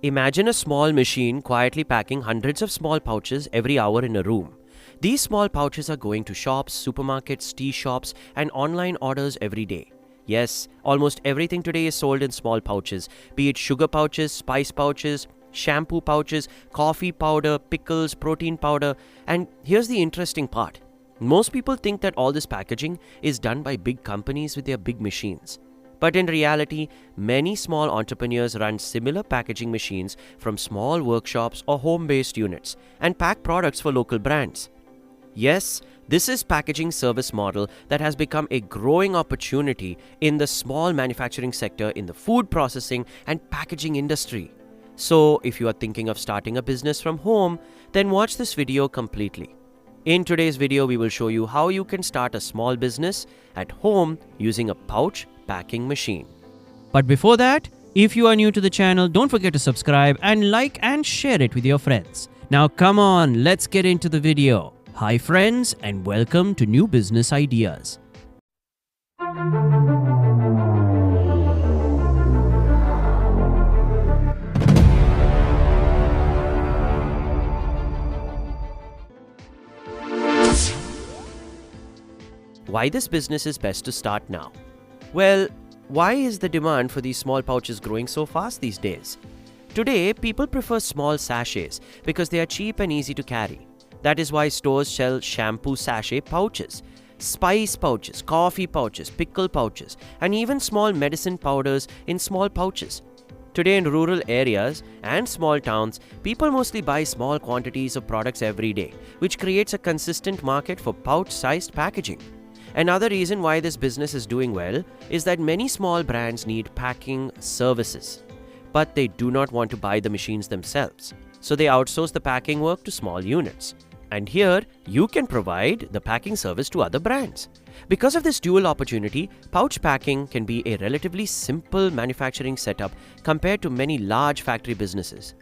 Imagine a small machine quietly packing hundreds of small pouches every hour in a room. These small pouches are going to shops, supermarkets, tea shops, and online orders every day. Yes, almost everything today is sold in small pouches, be it sugar pouches, spice pouches, shampoo pouches, coffee powder, pickles, protein powder. And here's the interesting part. Most people think that all this packaging is done by big companies with their big machines. But in reality, many small entrepreneurs run similar packaging machines from small workshops or home-based units and pack products for local brands. Yes, this is packaging service model that has become a growing opportunity in the small manufacturing sector in the food processing and packaging industry. So, if you are thinking of starting a business from home, then watch this video completely. In today's video, we will show you how you can start a small business at home using a pouch packing machine. But before that, if you are new to the channel, don't forget to subscribe and like and share it with your friends. Now come on, let's get into the video. Hi friends and welcome to New Business Ideas. Why this business is best to start now? Well, why is the demand for these small pouches growing so fast these days? Today, people prefer small sachets because they are cheap and easy to carry. That is why stores sell shampoo sachet pouches, spice pouches, coffee pouches, pickle pouches, and even small medicine powders in small pouches. Today in rural areas and small towns, people mostly buy small quantities of products every day, which creates a consistent market for pouch-sized packaging. Another reason why this business is doing well is that many small brands need packing services, but they do not want to buy the machines themselves. So they outsource the packing work to small units. And here, you can provide the packing service to other brands. Because of this dual opportunity, pouch packing can be a relatively simple manufacturing setup compared to many large factory businesses.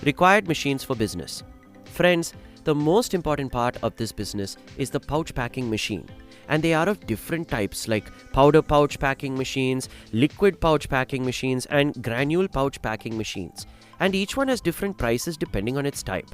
Required machines for business. Friends, the most important part of this business is the pouch packing machine. And they are of different types like powder pouch packing machines, liquid pouch packing machines, and granule pouch packing machines. And each one has different prices depending on its type.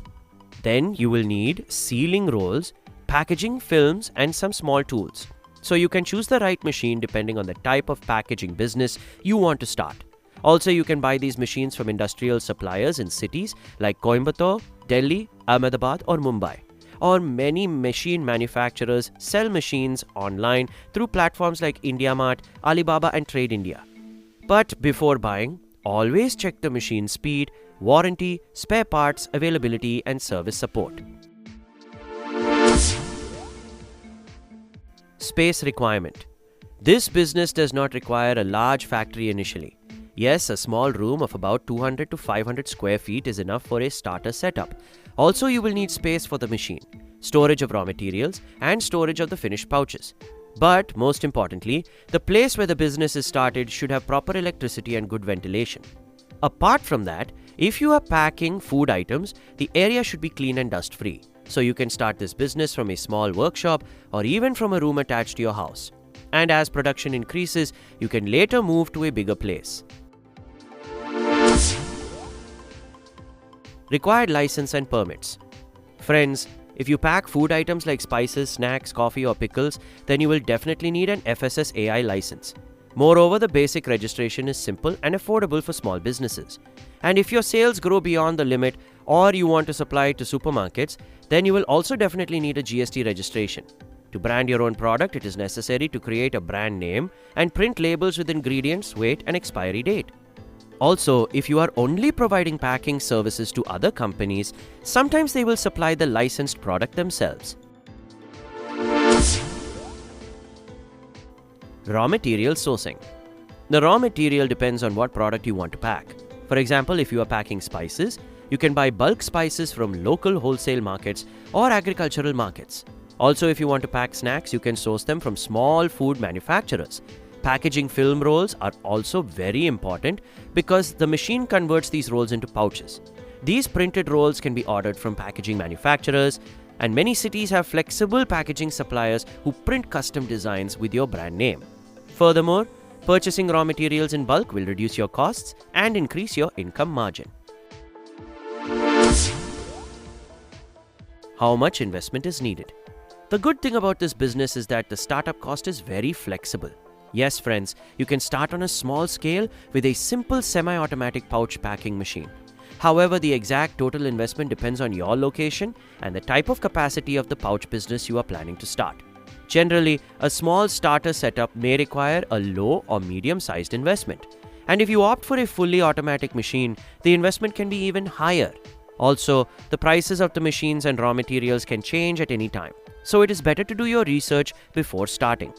Then you will need sealing rolls, packaging films, and some small tools. So you can choose the right machine depending on the type of packaging business you want to start. Also, you can buy these machines from industrial suppliers in cities like Coimbatore, Delhi, Ahmedabad, or Mumbai. Or many machine manufacturers sell machines online through platforms like IndiaMart, Alibaba, and Trade India. But before buying, always check the machine speed, warranty, spare parts, availability, and service support. Space requirement. This business does not require a large factory initially. Yes, a small room of about 200 to 500 square feet is enough for a starter setup. Also, you will need space for the machine, storage of raw materials, and storage of the finished pouches. But most importantly, the place where the business is started should have proper electricity and good ventilation. Apart from that, if you are packing food items, the area should be clean and dust-free. So you can start this business from a small workshop or even from a room attached to your house. And as production increases, you can later move to a bigger place. Required license and permits. Friends, if you pack food items like spices, snacks, coffee, or pickles, then you will definitely need an FSSAI license. Moreover, the basic registration is simple and affordable for small businesses. And if your sales grow beyond the limit or you want to supply it to supermarkets, then you will also definitely need a GST registration. To brand your own product, it is necessary to create a brand name and print labels with ingredients, weight, and expiry date. Also, if you are only providing packing services to other companies, sometimes they will supply the licensed product themselves. Raw material sourcing. The raw material depends on what product you want to pack. For example, if you are packing spices, you can buy bulk spices from local wholesale markets or agricultural markets. Also, if you want to pack snacks, you can source them from small food manufacturers. Packaging film rolls are also very important because the machine converts these rolls into pouches. These printed rolls can be ordered from packaging manufacturers, and many cities have flexible packaging suppliers who print custom designs with your brand name. Furthermore, Purchasing raw materials in bulk will reduce your costs and increase your income margin. How much investment is needed? The good thing about this business is that the startup cost is very flexible. Yes, friends, you can start on a small scale with a simple semi-automatic pouch packing machine. However, the exact total investment depends on your location and the type of capacity of the pouch business you are planning to start. Generally, a small starter setup may require a low or medium-sized investment. And if you opt for a fully automatic machine, the investment can be even higher. Also, the prices of the machines and raw materials can change at any time, so it is better to do your research before starting.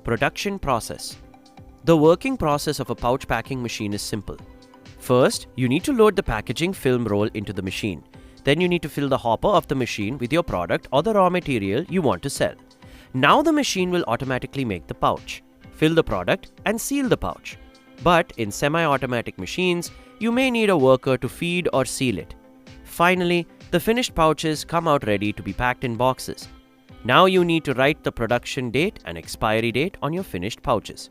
Production process. The working process of a pouch packing machine is simple. First, you need to load the packaging film roll into the machine. Then you need to fill the hopper of the machine with your product or the raw material you want to sell. Now the machine will automatically make the pouch, fill the product and seal the pouch. But in semi-automatic machines, you may need a worker to feed or seal it. Finally, the finished pouches come out ready to be packed in boxes. Now you need to write the production date and expiry date on your finished pouches.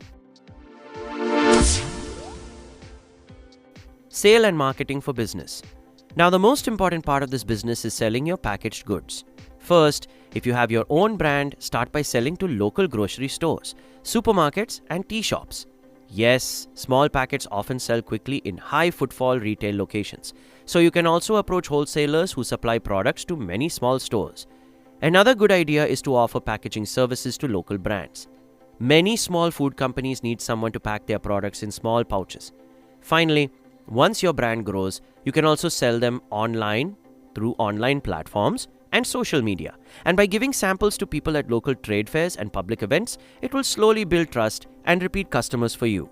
Sale and marketing for business. Now the most important part of this business is selling your packaged goods. First, if you have your own brand, start by selling to local grocery stores, supermarkets and tea shops. Yes, small packets often sell quickly in high footfall retail locations. So you can also approach wholesalers who supply products to many small stores. Another good idea is to offer packaging services to local brands. Many small food companies need someone to pack their products in small pouches. Finally, once your brand grows, you can also sell them online through online platforms and social media. And by giving samples to people at local trade fairs and public events, it will slowly build trust and repeat customers for you.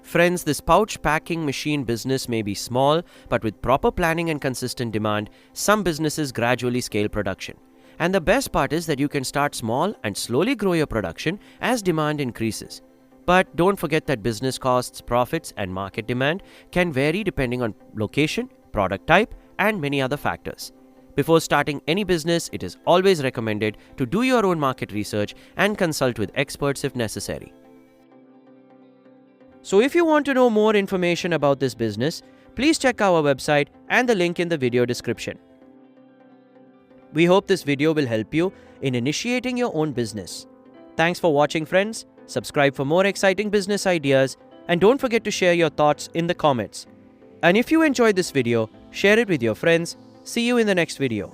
Friends, this pouch packing machine business may be small, but with proper planning and consistent demand, some businesses gradually scale production. And the best part is that you can start small and slowly grow your production as demand increases. But don't forget that business costs, profits, and market demand can vary depending on location, product type, and many other factors. Before starting any business, it is always recommended to do your own market research and consult with experts if necessary. So if you want to know more information about this business, please check our website and the link in the video description. We hope this video will help you in initiating your own business. Thanks for watching, friends. Subscribe for more exciting business ideas and don't forget to share your thoughts in the comments. And if you enjoyed this video, share it with your friends. See you in the next video.